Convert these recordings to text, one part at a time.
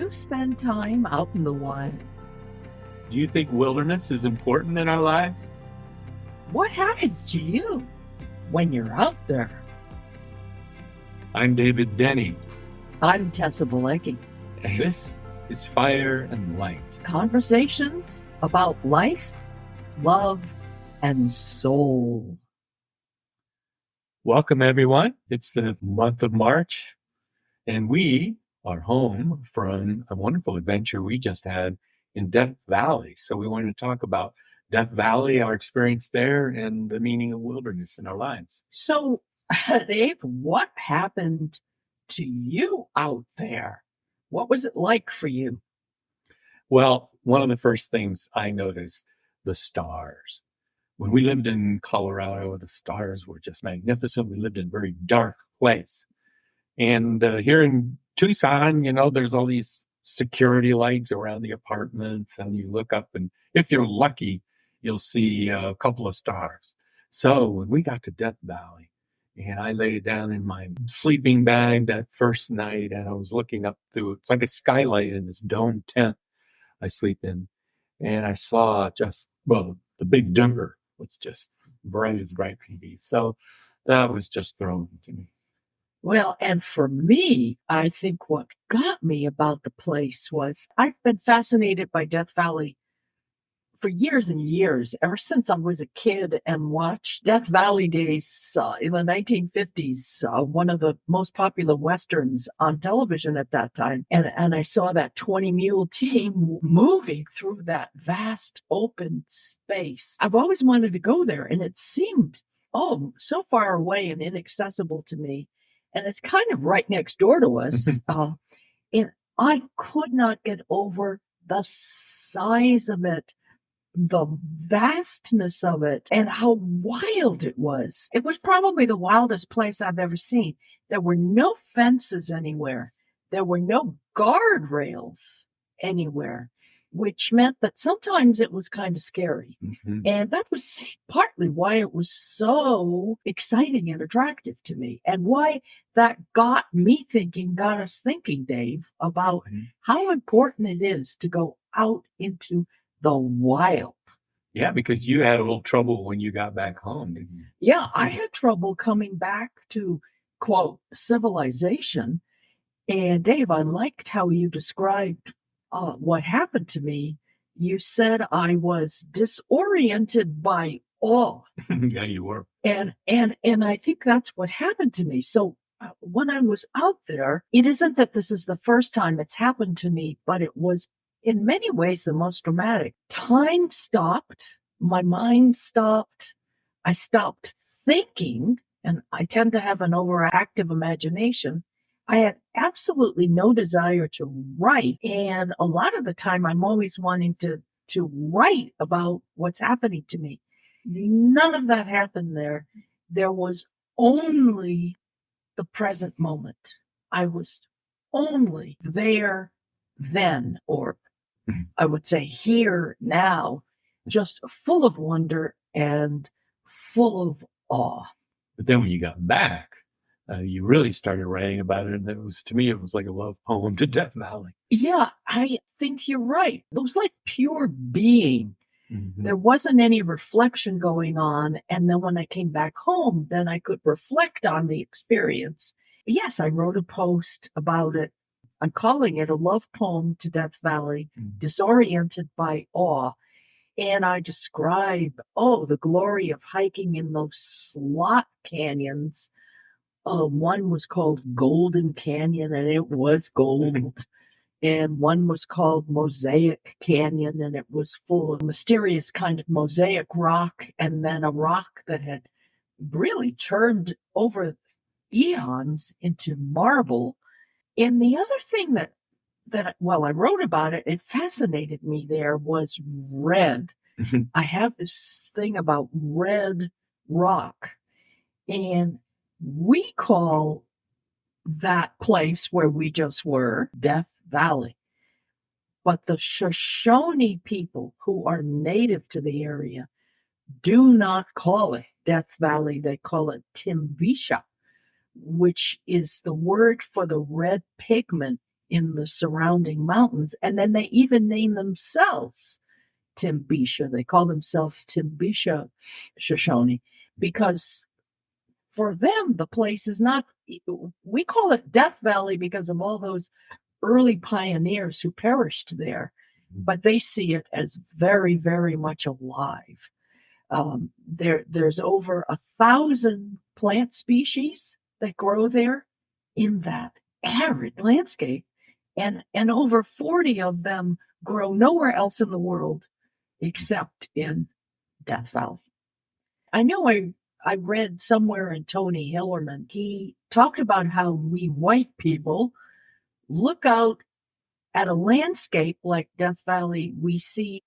you spend time out in the wild? Do you think wilderness is important in our lives? What happens to you when you're out there? I'm David Denny, I'm Tessa Balecki. and this is Fire and Light. Conversations about life, love, and soul. Welcome, everyone. It's the month of March, and we are home from a wonderful adventure we just had in Death Valley. So we wanted to talk about Death Valley, our experience there, and the meaning of wilderness in our lives. So, Dave, what happened to you out there? What was it like for you? Well, one of the first things I noticed, the stars. When we lived in Colorado, the stars were just magnificent. We lived in a very dark place. And here in Tucson, there's all these security lights around the apartments, and you look up, and if you're lucky, you'll see a couple of stars. So when we got to Death Valley, and I lay down in my sleeping bag that first night, and I was looking up through, it's like a skylight in this dome tent I sleep in, and I saw the Big Dipper was just bright as bright can be. So that was just thrown to me. Well, and for me, I think what got me about the place was I've been fascinated by Death Valley for years and years, ever since I was a kid and watched Death Valley Days in the 1950s, one of the most popular Westerns on television at that time. And I saw that 20 mule team moving through that vast open space. I've always wanted to go there, and it seemed, so far away and inaccessible to me. And it's kind of right next door to us. And I could not get over the size of it, the vastness of it, and how wild it was. It was probably the wildest place I've ever seen. There were no fences anywhere. There were no guardrails anywhere, which meant that sometimes it was kind of scary. Mhm. And that was partly why it was so exciting and attractive to me, and why that got us thinking, Dave, about how important it is to go out into the wild. Yeah, because you had a little trouble when you got back home, didn't you? Yeah, I had trouble coming back to, quote, civilization. And Dave, I liked how you described what happened to me. You said I was disoriented by awe. Yeah, you were. And I think that's what happened to me. So when I was out there, it isn't that this is the first time it's happened to me, but it was in many ways the most dramatic. Time stopped, my mind stopped, I stopped thinking, and I tend to have an overactive imagination. I had absolutely no desire to write, and a lot of the time I'm always wanting to write about what's happening to me. None of that happened there. There was only the present moment. I was only there then, or I would say here now, just full of wonder and full of awe. But then when you got back, you really started writing about it. And to me, it was like a love poem to Death Valley. Yeah, I think you're right. It was like pure being. Mhm. There wasn't any reflection going on. And then when I came back home, then I could reflect on the experience. Yes, I wrote a post about it. I'm calling it a love poem to Death Valley, disoriented by awe. And I describe, the glory of hiking in those slot canyons. One was called Golden Canyon, and it was gold. And one was called Mosaic Canyon, and it was full of mysterious kind of mosaic rock, and then a rock that had really turned over eons into marble. And the other thing that I wrote about it, it fascinated me there, was red. I have this thing about red rock, and we call that place where we just were Death Valley. But the Shoshone people who are native to the area do not call it Death Valley. They call it Timbisha, which is the word for the red pigment in the surrounding mountains. And then they even name themselves Timbisha. They call themselves Timbisha Shoshone because for them, the place is not, we call it Death Valley because of all those early pioneers who perished there, but they see it as very, very much alive. There's over 1,000 plant species that grow there in that arid landscape, and over 40 of them grow nowhere else in the world except in Death Valley. I know I read somewhere in Tony Hillerman, he talked about how we white people look out at a landscape like Death Valley, we see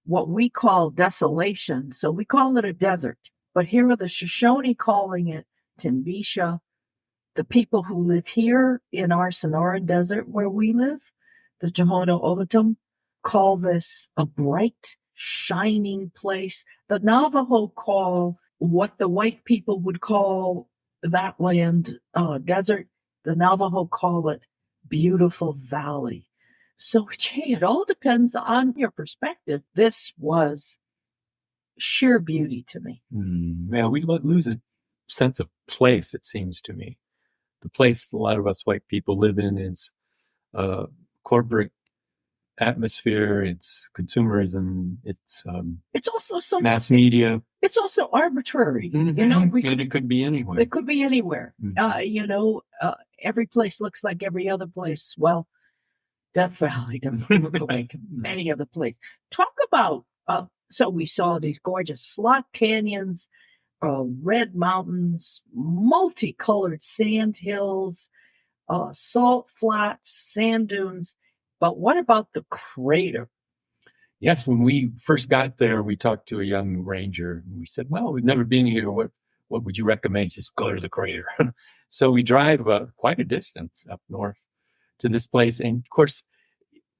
what we call desolation. So we call it a desert. But here are the Shoshone calling it Timbisha. The people who live here in our Sonoran Desert where we live, the Tohono O'odham, call this a bright, shining place. The Navajo call what the white people would call that land desert. The Navajo call it beautiful valley. So, gee, it all depends on your perspective. This was sheer beauty to me. Yeah, we lose a sense of place, it seems to me. The place a lot of us white people live in is corporate atmosphere, it's consumerism, it's also mass media. It's also arbitrary. Mm-hmm. You know, it could be anywhere. It could be anywhere. Mm-hmm. Every place looks like every other place. Well, Death Valley doesn't look like any other place. Talk about, so we saw these gorgeous slot canyons, red mountains, multicolored sand hills, salt flats, sand dunes. But what about the crater? Yes, when we first got there, we talked to a young ranger. And we said, well, we've never been here. What would you recommend? He says, go to the crater. So we drive quite a distance up north to this place. And of course,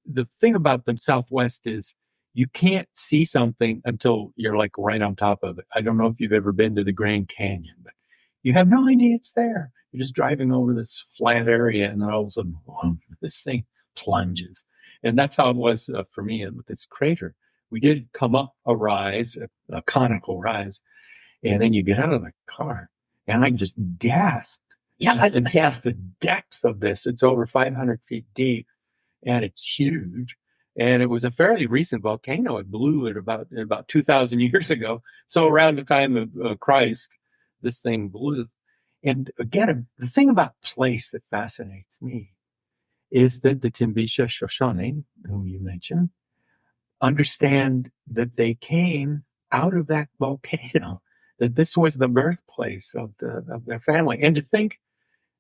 the thing about the Southwest is you can't see something until you're like right on top of it. I don't know if you've ever been to the Grand Canyon, but you have no idea it's there. You're just driving over this flat area and then all of a sudden, boom, this thing plunges. And that's how it was for me with this crater. We did come up a rise, a conical rise, and then you get out of the car and I just gasped. Yeah, the depth of this. It's over 500 feet deep and it's huge. And it was a fairly recent volcano. It blew it about 2,000 years ago. So around the time of Christ, this thing blew. And again, the thing about place that fascinates me is that the Timbisha Shoshone, whom you mentioned, understand that they came out of that volcano, that this was the birthplace of their family. And to think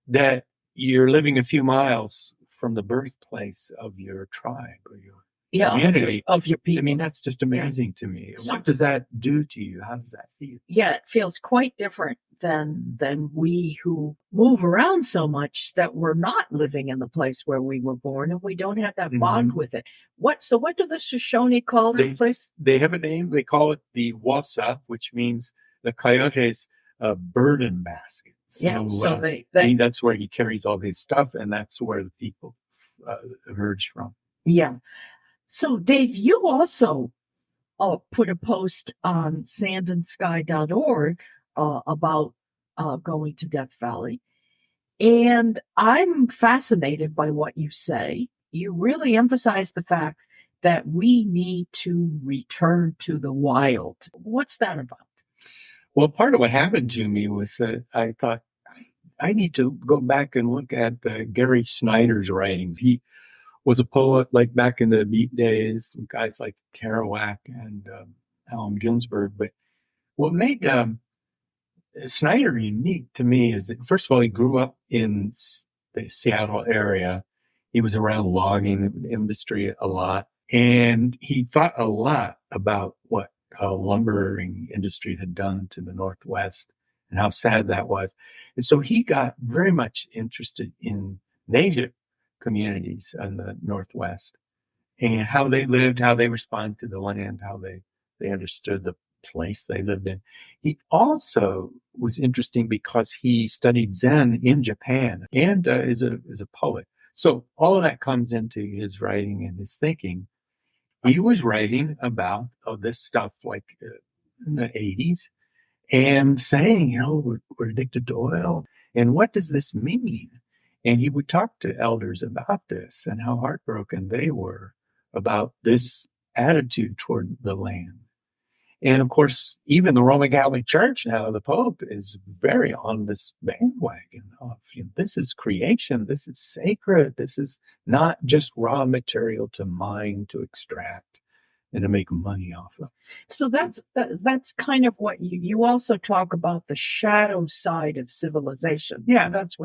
that you're living a few miles from the birthplace of your tribe or your community, of your people. I mean, that's just amazing to me. What does that do to you? How does that feel? Yeah, it feels quite different than we who move around so much that we're not living in the place where we were born and we don't have that bond with it. What do the Shoshone call the place? They have a name. They call it the Wasa, which means the Coyote's burden basket. So that's where he carries all his stuff, and that's where the people emerge from. Yeah. So, Dave, you also put a post on sandandsky.org about going to Death Valley. And I'm fascinated by what you say. You really emphasize the fact that we need to return to the wild. What's that about? Well, part of what happened to me was that I thought I need to go back and look at Gary Snyder's writings. He was a poet like back in the Beat days, guys like Kerouac and Allen Ginsberg. But what made Snyder unique to me is that, first of all, he grew up in the Seattle area. He was around logging industry a lot. And he thought a lot about what lumbering industry had done to the Northwest and how sad that was. And so he got very much interested in Native communities in the Northwest and how they lived, how they responded to the land, how they understood the place they lived in. He also was interesting because he studied Zen in Japan and is a poet. So all of that comes into his writing and his thinking. He was writing about this stuff like in the 80s and saying, we're addicted to oil. And what does this mean? And he would talk to elders about this and how heartbroken they were about this attitude toward the land. And of course, even the Roman Catholic Church now, the Pope is very on this bandwagon of, this is creation, this is sacred, this is not just raw material to mine, to extract, and to make money off of. So that's kind of what you also talk about, the shadow side of civilization. Yeah, that's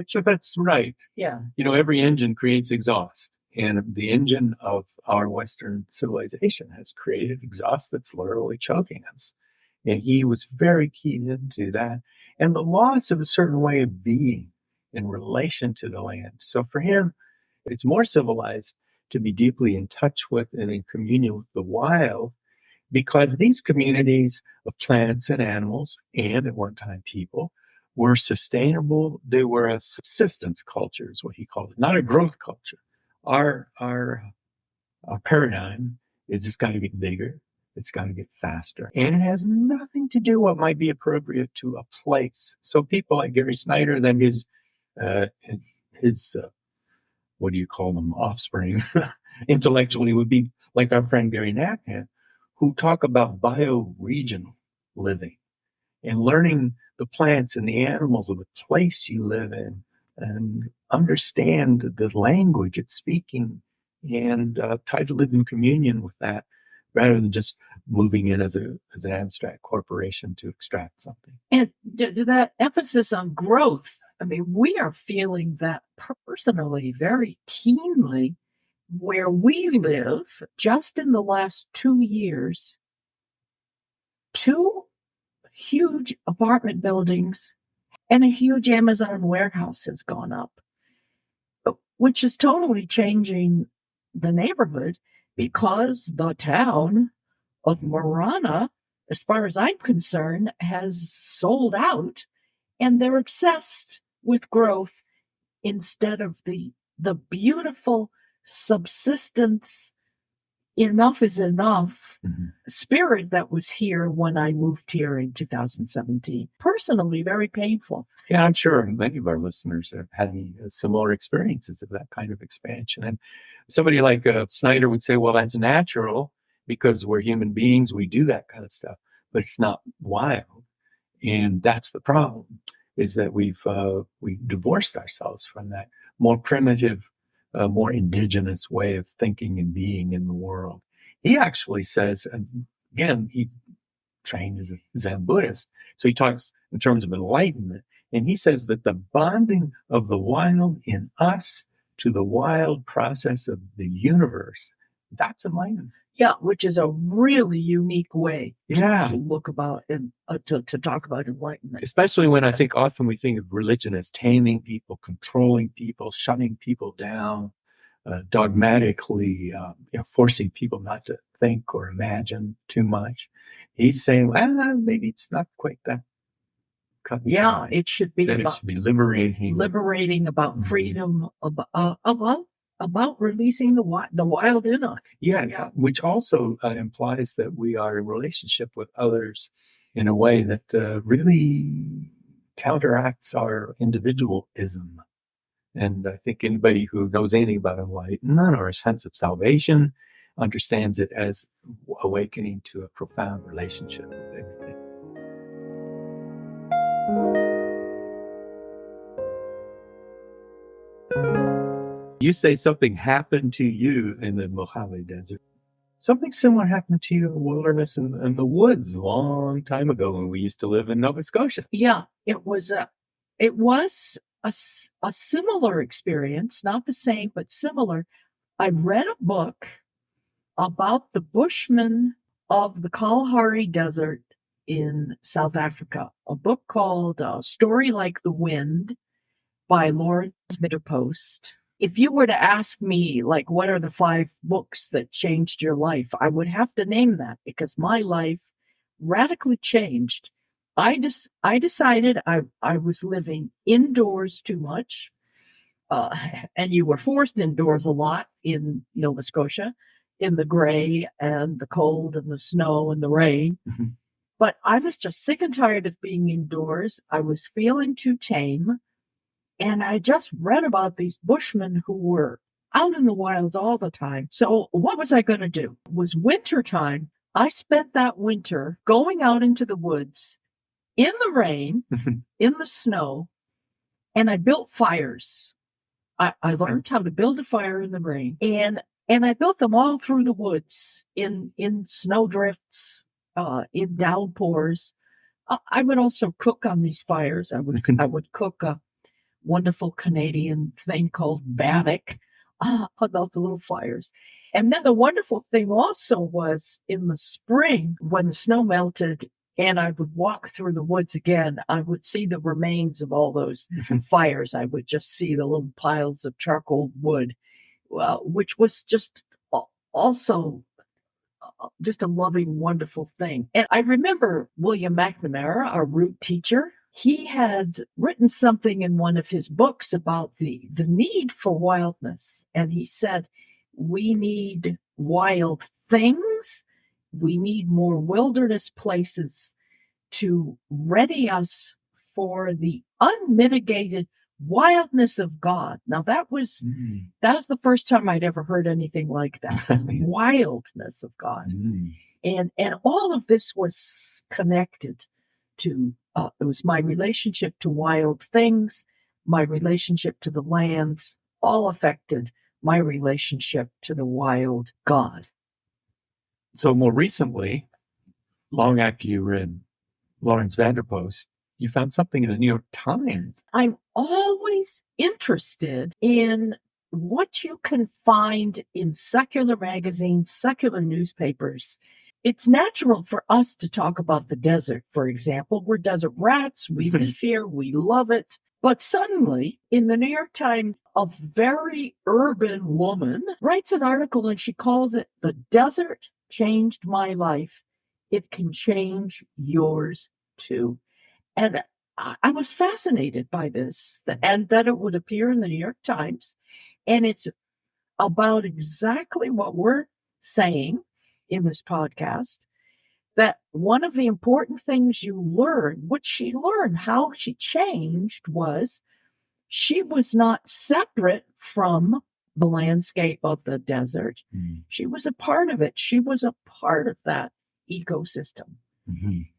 right. Yeah. Every engine creates exhaust. And the engine of our Western civilization has created exhaust that's literally choking us. And he was very keyed into that and the loss of a certain way of being in relation to the land. So for him, it's more civilized to be deeply in touch with and in communion with the wild, because these communities of plants and animals, and at one time people, were sustainable. They were a subsistence culture, is what he called it, not a growth culture. Our paradigm is it's got to get bigger, it's got to get faster, and it has nothing to do what might be appropriate to a place. So people like Gary Snyder, then his what do you call them, offspring, intellectually would be like our friend Gary Nakhan, who talk about bioregional living and learning the plants and the animals of the place you live in and understand the language it's speaking and try to live in communion with that rather than just moving in as an abstract corporation to extract something. And that emphasis on growth, I mean, we are feeling that personally very keenly where we live. Just in the last 2 years, 2 huge apartment buildings and a huge Amazon warehouse has gone up, which is totally changing the neighborhood, because the town of Marana, as far as I'm concerned, has sold out, and they're obsessed with growth instead of the beautiful subsistence, enough is enough spirit that was here when I moved here in 2017. Personally, very painful. Yeah, I'm sure many of our listeners have had similar experiences of that kind of expansion. And somebody like Snyder would say, well, that's natural because we're human beings. We do that kind of stuff, but it's not wild. And that's the problem, is that we've divorced ourselves from that more primitive, more indigenous way of thinking and being in the world. He actually says, and again, he trained as a Zen Buddhist, so he talks in terms of enlightenment, and he says that the bonding of the wild in us to the wild process of the universe, that's enlightenment. Yeah, which is a really unique way to look about and to talk about enlightenment. Especially when I think often we think of religion as taming people, controlling people, shutting people down, dogmatically forcing people not to think or imagine too much. He's saying, well, maybe it's not quite that. Yeah, it should be. It should be liberating about freedom, about releasing the wild in us. Yeah, which also implies that we are in relationship with others in a way that really counteracts our individualism. And I think anybody who knows anything about enlightenment or a sense of salvation understands it as awakening to a profound relationship with everything. You say something happened to you in the Mojave Desert. Something similar happened to you in the wilderness and the woods a long time ago when we used to live in Nova Scotia. Yeah, it was a similar experience, not the same, but similar. I read a book about the Bushmen of the Kalahari Desert in South Africa, a book called Story Like the Wind by Lawrence Mitterpost. If you were to ask me, like, what are the 5 books that changed your life, I would have to name that, because my life radically changed. I decided I was living indoors too much. uh, and you were forced indoors a lot in Nova Scotia in the gray and the cold and the snow and the rain. Mhm. But I was just sick and tired of being indoors. I was feeling too tame. And I just read about these bushmen who were out in the wilds all the time. So what was I going to do? It was winter time. I spent that winter going out into the woods in the rain, in the snow, and I built fires. I learned how to build a fire in the rain, and I built them all through the woods in snowdrifts, in downpours. I would also cook on these fires. I would cook a wonderful Canadian thing called bannock about the little fires. And then the wonderful thing also was in the spring when the snow melted and I would walk through the woods again, I would see the remains of all those fires. I would just see the little piles of charcoal wood, which was just also just a loving, wonderful thing. And I remember William McNamara, our root teacher, he had written something in one of his books about the need for wildness. And he said, we need wild things. We need more wilderness places to ready us for the unmitigated wildness of God. Now that was the first time I'd ever heard anything like that. Wildness of God. And all of this was connected to it was my relationship to wild things, my relationship to the land, all affected my relationship to the wild God. So more recently, long after you read Lawrence Vanderpost, you found something in the New York Times. I'm always interested in what you can find in secular magazines, secular newspapers. It's natural for us to talk about the desert, for example. We're desert rats. We live here. We love it. But suddenly, in the New York Times, a very urban woman writes an article and she calls it "The Desert Changed My Life. It Can Change Yours Too." And I was fascinated by this and that it would appear in the New York Times. And it's about exactly what we're saying in this podcast, that one of the important things you learn, what she learned, how she changed was she was not separate from the landscape of the desert. She was a part of it. She was a part of that ecosystem.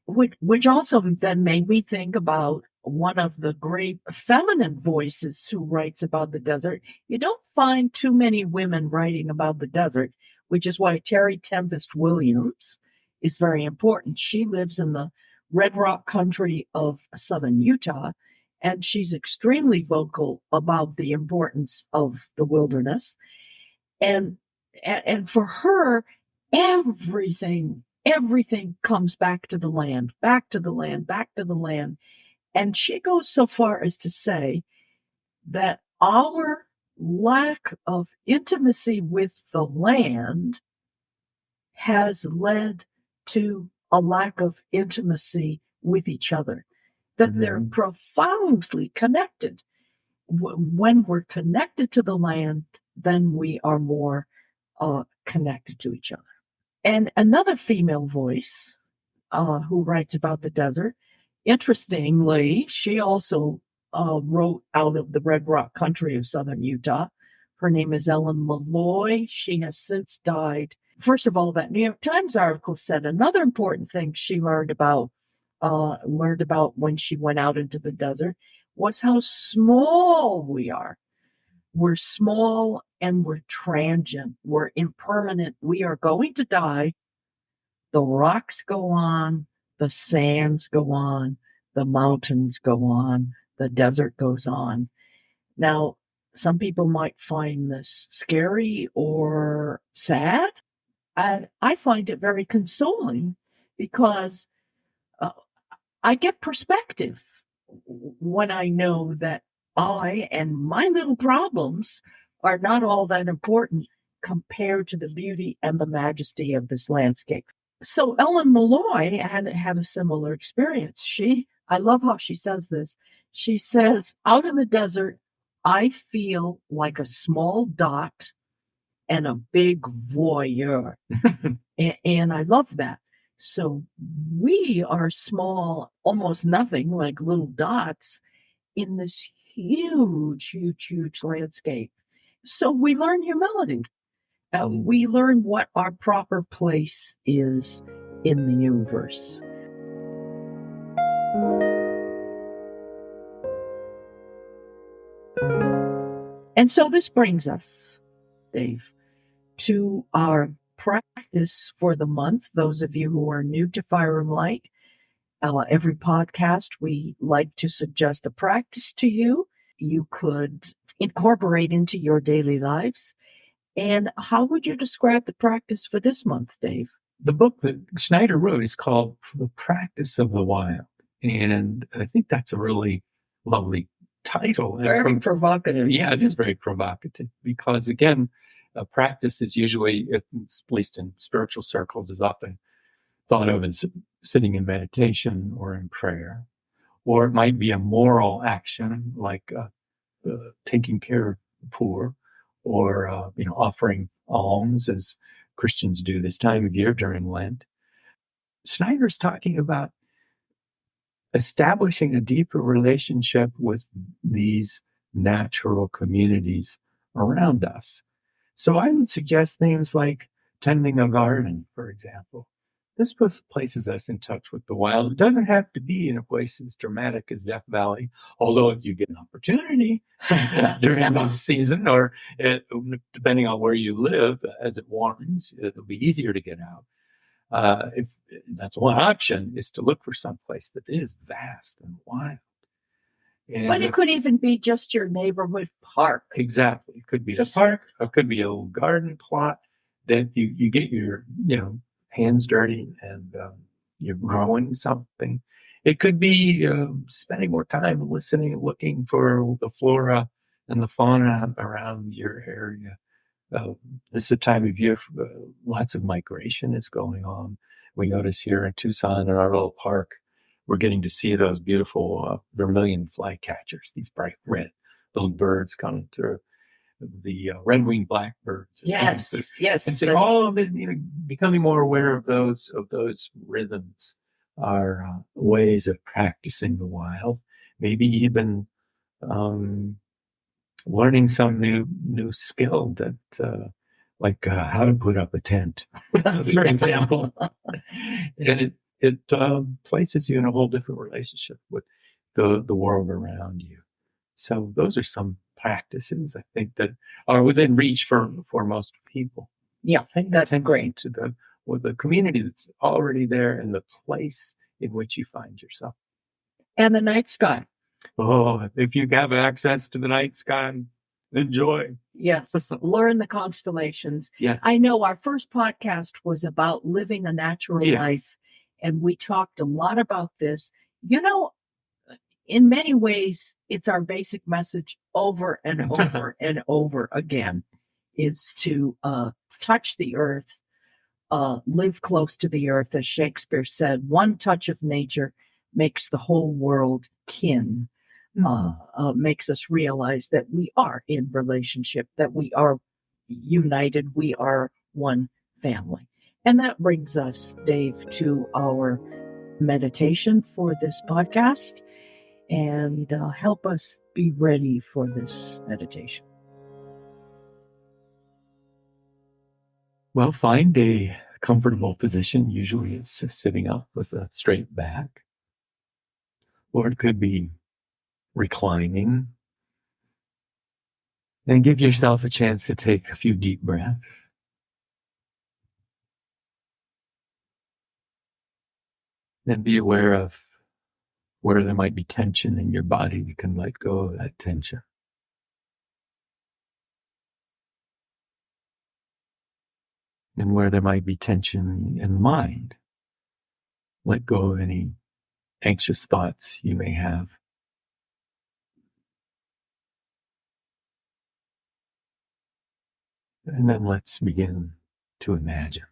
Which also then made me think about one of the great feminine voices who writes about the desert. You don't find too many women writing about the desert, which is why Terry Tempest Williams is very important. She lives in the Red Rock country of southern Utah, and she's extremely vocal about the importance of the wilderness. And for her, everything comes back to the land, back to the land, back to the land. And she goes so far as to say that our lack of intimacy with the land has led to a lack of intimacy with each other, that they're profoundly connected. When we're connected to the land, then we are more connected to each other. And another female voice who writes about the desert, interestingly, she also wrote out of the Red Rock country of southern Utah. Her name is Ellen Malloy. She has since died. First of all, that New York Times article said another important thing she learned about when she went out into the desert was how small we are. We're small and we're transient. We're impermanent. We are going to die. The rocks go on, the sands go on, the mountains go on, the desert goes on. Now, some people might find this scary or sad. And I find it very consoling because I get perspective when I know that I and my little problems are not all that important compared to the beauty and the majesty of this landscape. So Ellen Malloy had a similar experience. I love how she says this. She says, out in the desert, I feel like a small dot and a big voyeur. And I love that. So we are small, almost nothing, like little dots in this huge, huge, huge landscape. So we learn humility. We learn what our proper place is in the universe. And so this brings us, Dave, to our practice for the month. Those of you who are new to Fire and Light, every podcast, we like to suggest a practice to you. You could incorporate into your daily lives. And how would you describe the practice for this month, Dave? The book that Schneider wrote is called The Practice of the Wild. And I think that's a really lovely title. Very provocative. Yeah, it is very provocative because, again, a practice is usually, at least in spiritual circles, is often thought of as sitting in meditation or in prayer. Or it might be a moral action like taking care of the poor or offering alms as Christians do this time of year during Lent. Snyder's talking about establishing a deeper relationship with these natural communities around us. So I would suggest things like tending a garden, for example. This places us in touch with the wild. It doesn't have to be in a place as dramatic as Death Valley, although if you get an opportunity during this season, or depending on where you live, as it warms, it'll be easier to get out. If that's one option, is to look for some place that is vast and wild. And but it could even be just your neighborhood park. Exactly. It could be just a park. It could be a little garden plot that you get your hands dirty and you're growing something. It could be spending more time listening and looking for the flora and the fauna around your area. This is a time of year, lots of migration is going on. We notice here in Tucson in our little park, we're getting to see those beautiful vermilion flycatchers, these bright red little birds coming through, the red-winged blackbirds. Yes, yes. And so all of it, becoming more aware of those rhythms are ways of practicing the wild. Maybe even learning some new skill that, like how to put up a tent, for example. And it places you in a whole different relationship with the world around you. So those are some practices I think that are within reach for most people. Yeah, that's great. To the community that's already there and the place in which you find yourself. And the night sky. Oh, if you have access to the night sky, enjoy. Yes, learn the constellations. Yeah. I know our first podcast was about living a natural life, and we talked a lot about this. In many ways, it's our basic message over and over and over again, is to touch the earth, live close to the earth. As Shakespeare said, one touch of nature makes the whole world kin. Makes us realize that we are in relationship, that we are united, we are one family. And that brings us, Dave, to our meditation for this podcast, and help us be ready for this meditation. Well, find a comfortable position. Usually it's sitting up with a straight back, or it could be reclining, and give yourself a chance to take a few deep breaths. And be aware of where there might be tension in your body. You can let go of that tension. And where there might be tension in the mind, let go of any anxious thoughts you may have. And then let's begin to imagine.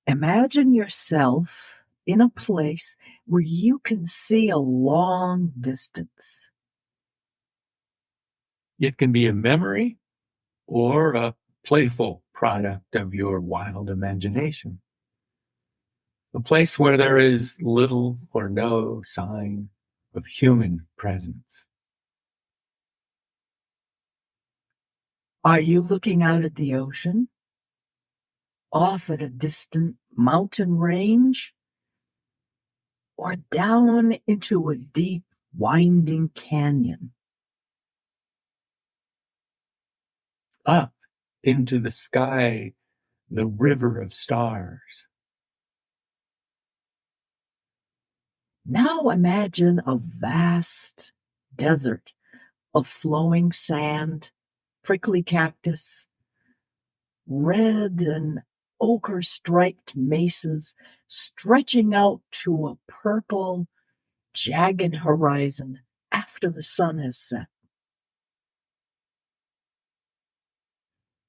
Imagine yourself in a place where you can see a long distance. It can be a memory or a playful product of your wild imagination. A place where there is little or no sign of human presence. Are you looking out at the ocean? Off at a distant mountain range? Or down into a deep, winding canyon? Up into the sky, the river of stars. Now imagine a vast desert of flowing sand, prickly cactus, red and ochre-striped mesas stretching out to a purple, jagged horizon after the sun has set.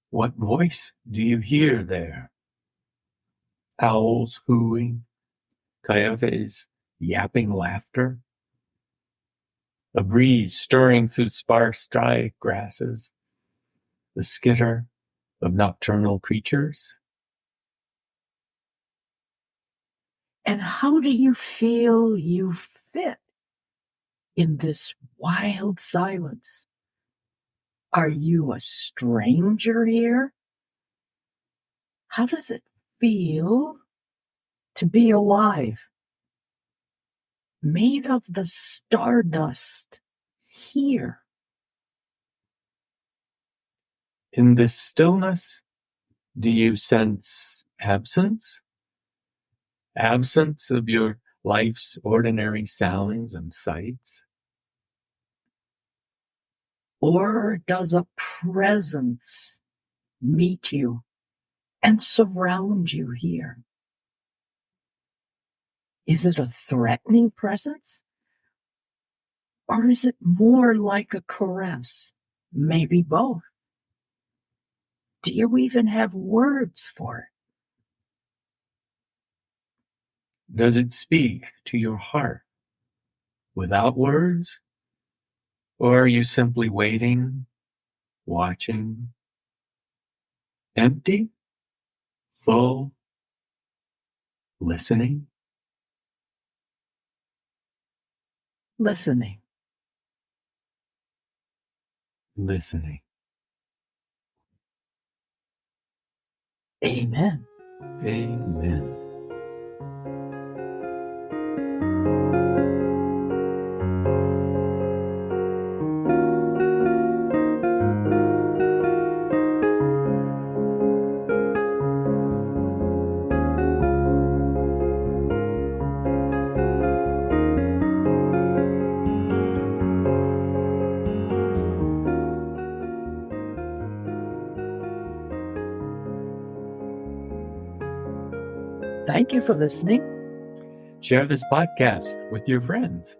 What voice do you hear there? Owls hooting, coyotes yapping laughter, a breeze stirring through sparse dry grasses, the skitter of nocturnal creatures. And how do you feel you fit in this wild silence? Are you a stranger here? How does it feel to be alive? Made of the stardust here. In this stillness, do you sense absence? Absence of your life's ordinary sounds and sights? Or does a presence meet you and surround you here? Is it a threatening presence? Or is it more like a caress? Maybe both. Do you even have words for it? Does it speak to your heart without words? Or are you simply waiting, watching, empty, full, listening? Listening. Listening. Amen. Amen. Thank you for listening. Share this podcast with your friends.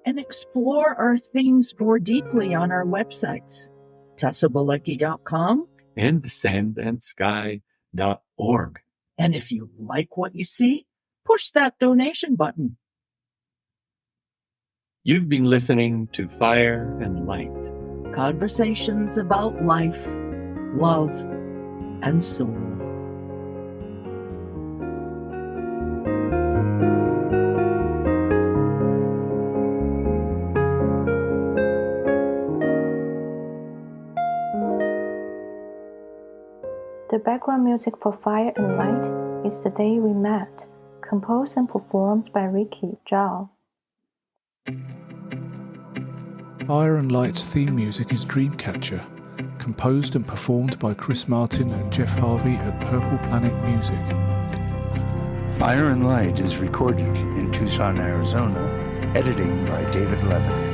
And explore our themes more deeply on our websites, TessaBalecki.com. And sandandsky.org. And if you like what you see, push that donation button. You've been listening to Fire and Light. Conversations about life, love, and soul. The background music for Fire and Light is The Day We Met, composed and performed by Ricky Zhao. Fire and Light's theme music is Dreamcatcher, composed and performed by Chris Martin and Jeff Harvey at Purple Planet Music. Fire and Light is recorded in Tucson, Arizona, editing by David Levin.